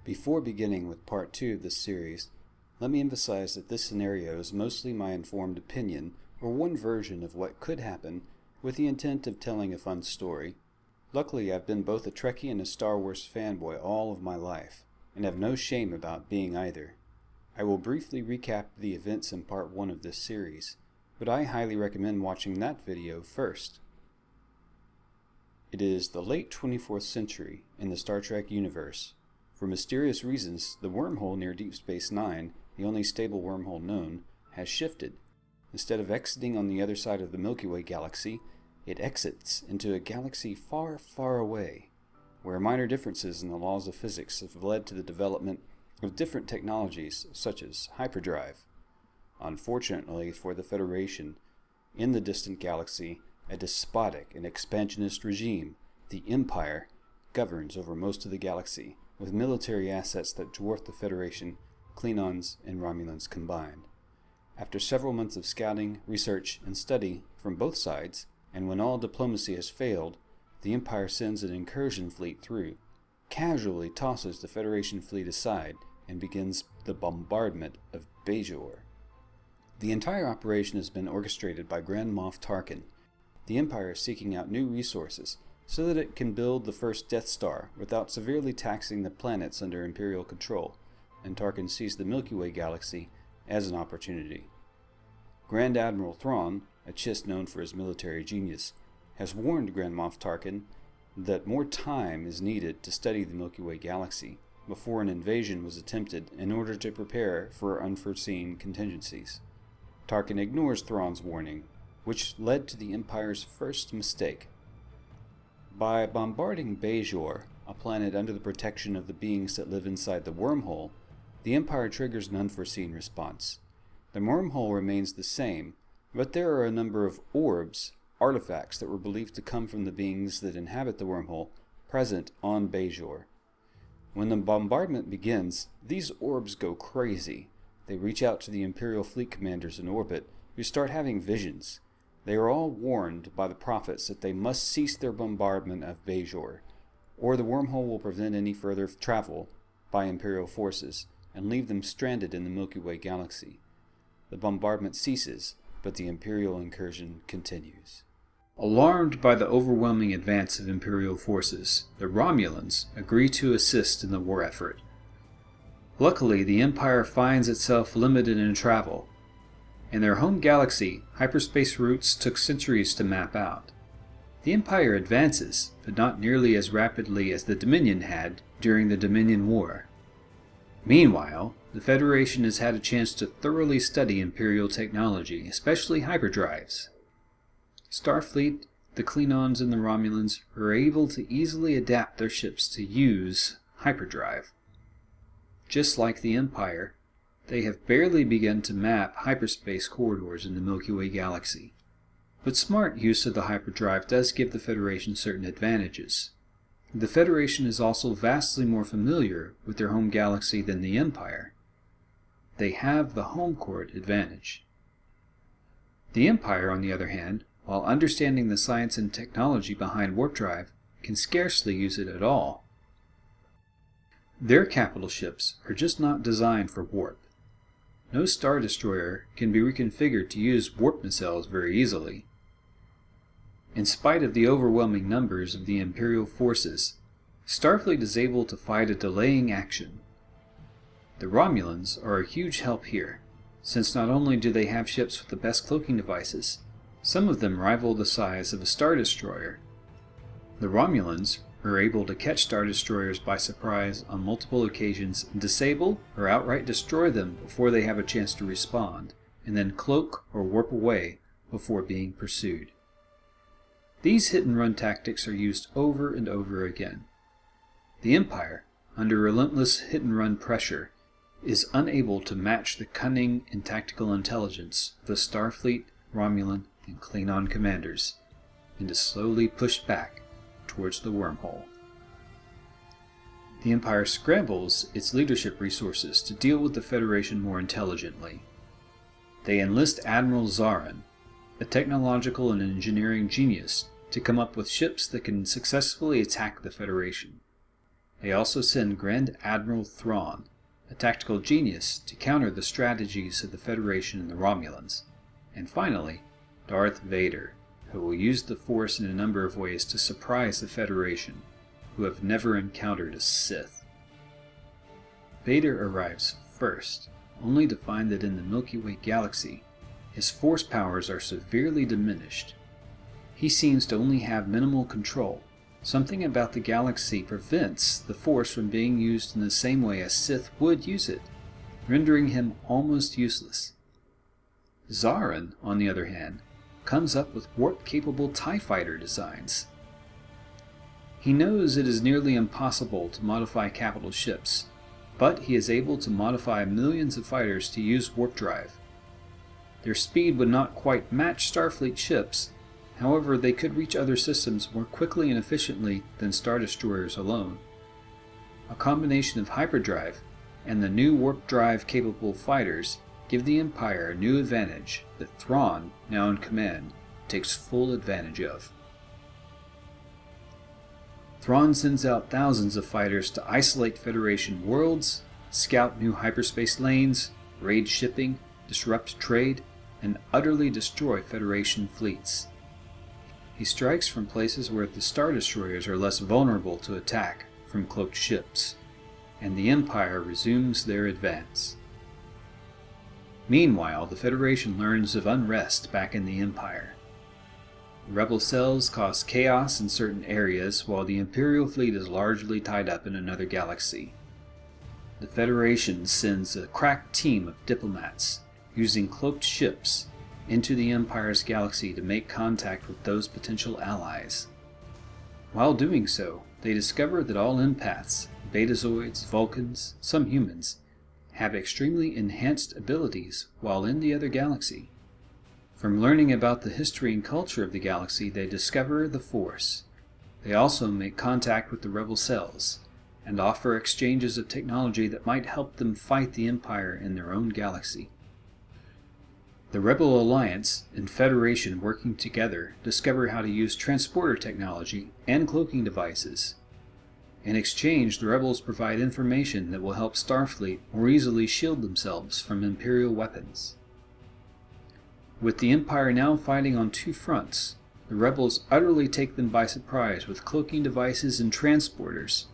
Before beginning with part 2 of this series, let me emphasize that this scenario is mostly my informed opinion, or one version of what could happen, with the intent of telling a fun story. Luckily, I've been both a Trekkie and a Star Wars fanboy all of my life, and have no shame about being either. I will briefly recap the events in part 1 of this series, but I highly recommend watching that video first. It is the late 24th century in the Star Trek universe. For mysterious reasons, the wormhole near Deep Space Nine, the only stable wormhole known, has shifted. Instead of exiting on the other side of the Milky Way galaxy, it exits into a galaxy far, far away, where minor differences in the laws of physics have led to the development of different technologies such as hyperdrive. Unfortunately for the Federation, in the distant galaxy, a despotic and expansionist regime, the Empire, governs over most of the galaxy, with military assets that dwarf the Federation, Klingons, and Romulans combined. After several months of scouting, research, and study from both sides, and when all diplomacy has failed, the Empire sends an incursion fleet through, casually tosses the Federation fleet aside, and begins the bombardment of Bajor. The entire operation has been orchestrated by Grand Moff Tarkin. The Empire is seeking out new resources so that it can build the first Death Star without severely taxing the planets under Imperial control, and Tarkin sees the Milky Way galaxy as an opportunity. Grand Admiral Thrawn, a Chiss known for his military genius, has warned Grand Moff Tarkin that more time is needed to study the Milky Way galaxy before an invasion was attempted in order to prepare for unforeseen contingencies. Tarkin ignores Thrawn's warning, which led to the Empire's first mistake. By bombarding Bajor, a planet under the protection of the beings that live inside the wormhole, the Empire triggers an unforeseen response. The wormhole remains the same, but there are a number of orbs, artifacts that were believed to come from the beings that inhabit the wormhole, present on Bajor. When the bombardment begins, these orbs go crazy. They reach out to the Imperial fleet commanders in orbit, who start having visions. They are all warned by the prophets that they must cease their bombardment of Bajor, or the wormhole will prevent any further travel by Imperial forces and leave them stranded in the Milky Way galaxy. The bombardment ceases, but the Imperial incursion continues. Alarmed by the overwhelming advance of Imperial forces, the Romulans agree to assist in the war effort. Luckily, the Empire finds itself limited in travel. In their home galaxy, hyperspace routes took centuries to map out. The Empire advances, but not nearly as rapidly as the Dominion had during the Dominion War. Meanwhile, the Federation has had a chance to thoroughly study Imperial technology, especially hyperdrives. Starfleet, the Klingons, and the Romulans are able to easily adapt their ships to use hyperdrive. Just like the Empire, they have barely begun to map hyperspace corridors in the Milky Way galaxy. But smart use of the hyperdrive does give the Federation certain advantages. The Federation is also vastly more familiar with their home galaxy than the Empire. They have the home court advantage. The Empire, on the other hand, while understanding the science and technology behind warp drive, can scarcely use it at all. Their capital ships are just not designed for warp. No Star Destroyer can be reconfigured to use warp nacelles very easily. In spite of the overwhelming numbers of the Imperial forces, Starfleet is able to fight a delaying action. The Romulans are a huge help here, since not only do they have ships with the best cloaking devices, some of them rival the size of a Star Destroyer. The Romulans are able to catch Star Destroyers by surprise on multiple occasions and disable or outright destroy them before they have a chance to respond, and then cloak or warp away before being pursued. These hit-and-run tactics are used over and over again. The Empire, under relentless hit-and-run pressure, is unable to match the cunning and tactical intelligence of the Starfleet, Romulan, and Klingon commanders, and is slowly pushed back towards the wormhole. The Empire scrambles its leadership resources to deal with the Federation more intelligently. They enlist Admiral Zarin, a technological and engineering genius, to come up with ships that can successfully attack the Federation. They also send Grand Admiral Thrawn, a tactical genius, to counter the strategies of the Federation and the Romulans. And finally, Darth Vader, who will use the Force in a number of ways to surprise the Federation, who have never encountered a Sith. Vader arrives first, only to find that in the Milky Way galaxy, his Force powers are severely diminished. He seems to only have minimal control. Something about the galaxy prevents the Force from being used in the same way a Sith would use it, rendering him almost useless. Zarin, on the other hand, comes up with warp-capable TIE fighter designs. He knows it is nearly impossible to modify capital ships, but he is able to modify millions of fighters to use warp drive. Their speed would not quite match Starfleet ships, however they could reach other systems more quickly and efficiently than Star Destroyers alone. A combination of hyperdrive and the new warp drive capable fighters give the Empire a new advantage that Thrawn, now in command, takes full advantage of. Thrawn sends out thousands of fighters to isolate Federation worlds, scout new hyperspace lanes, raid shipping, disrupt trade, and utterly destroy Federation fleets. He strikes from places where the Star Destroyers are less vulnerable to attack from cloaked ships, and the Empire resumes their advance. Meanwhile, the Federation learns of unrest back in the Empire. Rebel cells cause chaos in certain areas, while the Imperial fleet is largely tied up in another galaxy. The Federation sends a crack team of diplomats, using cloaked ships, into the Empire's galaxy to make contact with those potential allies. While doing so, they discover that all empaths, Betazoids, Vulcans, some humans, have extremely enhanced abilities while in the other galaxy. From learning about the history and culture of the galaxy, they discover the Force. They also make contact with the rebel cells, and offer exchanges of technology that might help them fight the Empire in their own galaxy. The Rebel Alliance and Federation working together discover how to use transporter technology and cloaking devices. In exchange, the Rebels provide information that will help Starfleet more easily shield themselves from Imperial weapons. With the Empire now fighting on two fronts, the Rebels utterly take them by surprise with cloaking devices and transporters.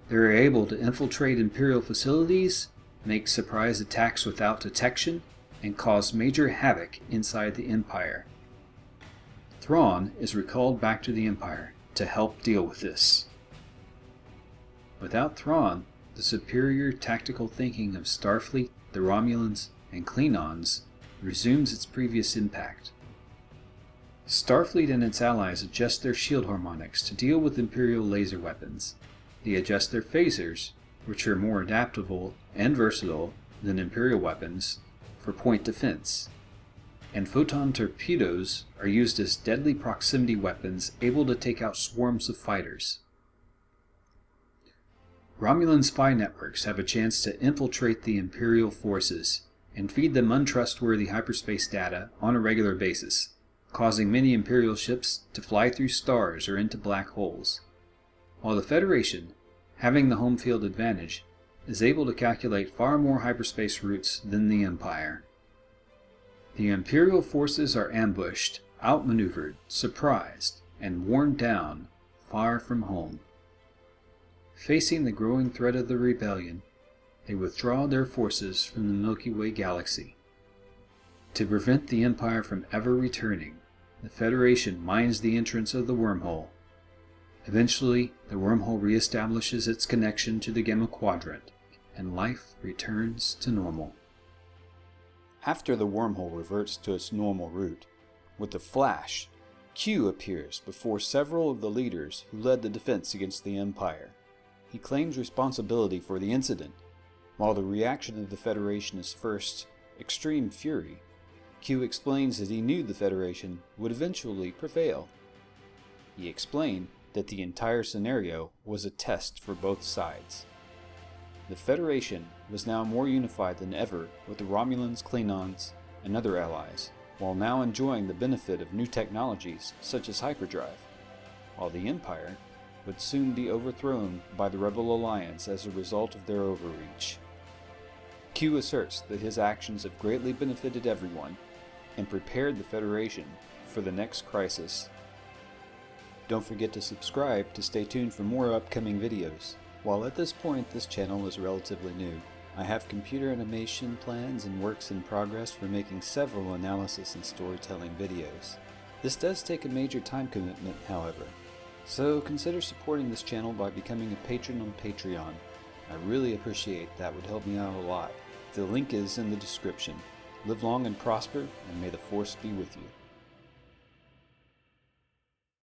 They are able to infiltrate Imperial facilities, make surprise attacks without detection, and cause major havoc inside the Empire. Thrawn is recalled back to the Empire to help deal with this. Without Thrawn, the superior tactical thinking of Starfleet, the Romulans, and Klingons resumes its previous impact. Starfleet and its allies adjust their shield harmonics to deal with Imperial laser weapons. They adjust their phasers, which are more adaptable and versatile than Imperial weapons, for point defense. And photon torpedoes are used as deadly proximity weapons able to take out swarms of fighters. Romulan spy networks have a chance to infiltrate the Imperial forces and feed them untrustworthy hyperspace data on a regular basis, causing many Imperial ships to fly through stars or into black holes. While the Federation, having the home field advantage, is able to calculate far more hyperspace routes than the Empire. The Imperial forces are ambushed, outmaneuvered, surprised, and worn down far from home. Facing the growing threat of the rebellion, they withdraw their forces from the Milky Way galaxy. To prevent the Empire from ever returning, the Federation mines the entrance of the wormhole. Eventually, the wormhole reestablishes its connection to the Gamma Quadrant, and life returns to normal. After the wormhole reverts to its normal route, with a flash, Q appears before several of the leaders who led the defense against the Empire. He claims responsibility for the incident. While the reaction of the Federation is first extreme fury, Q explains that he knew the Federation would eventually prevail. He explained that the entire scenario was a test for both sides. The Federation was now more unified than ever with the Romulans, Klingons, and other allies, while now enjoying the benefit of new technologies such as hyperdrive, while the Empire would soon be overthrown by the Rebel Alliance as a result of their overreach. Q asserts that his actions have greatly benefited everyone and prepared the Federation for the next crisis. Don't forget to subscribe to stay tuned for more upcoming videos. While at this point this channel is relatively new, I have computer animation plans and works in progress for making several analysis and storytelling videos. This does take a major time commitment, however, so consider supporting this channel by becoming a patron on Patreon. I really appreciate that, would help me out a lot. The link is in the description. Live long and prosper, and may the Force be with you.